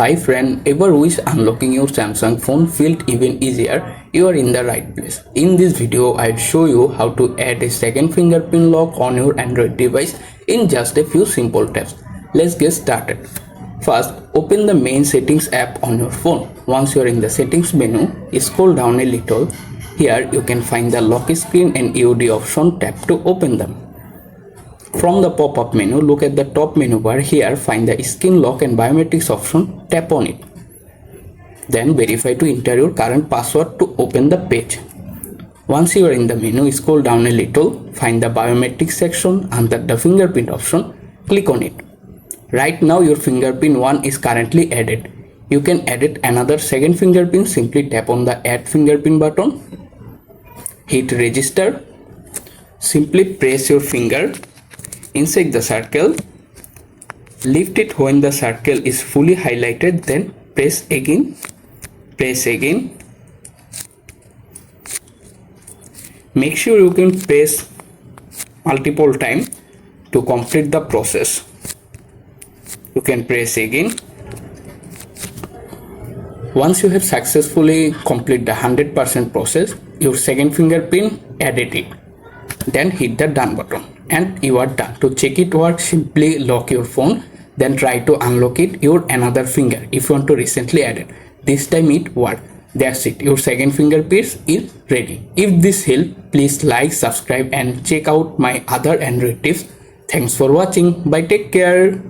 Hi friend, ever wish unlocking your Samsung phone felt even easier? You are in the right place. In this video, I'll show you how to add a second fingerprint lock on your Android device in just a few simple steps. Let's get started. First, open the main settings app on your phone. Once you are in the settings menu, scroll down a little. Here you can find the Lock Screen and AOD option. Tap to open them. From the pop-up menu, look at the top menu bar. Here, find the skin lock and biometrics option. Tap on it. Then verify to enter your current password to open the page. Once you are in the menu, scroll down a little. Find the biometrics section. Under the fingerprint option, click on it. Right now, your fingerprint 1 is currently added. You can edit another second fingerprint. Simply tap on the add fingerprint button. Hit register. Simply press your finger inside the circle, lift it when the circle is fully highlighted, then press again. Make sure you can press multiple times to complete the process. You can press again. Once you have successfully completed the 100% process, your second fingerprint added it. Then hit the done button and you are done. To check it works, simply lock your phone, then try to unlock it your another finger if you want to recently add it. This time it worked. That's it. Your second fingerprint is ready. If this helped, please like, subscribe and check out my other Android tips. Thanks for watching. Bye, take care.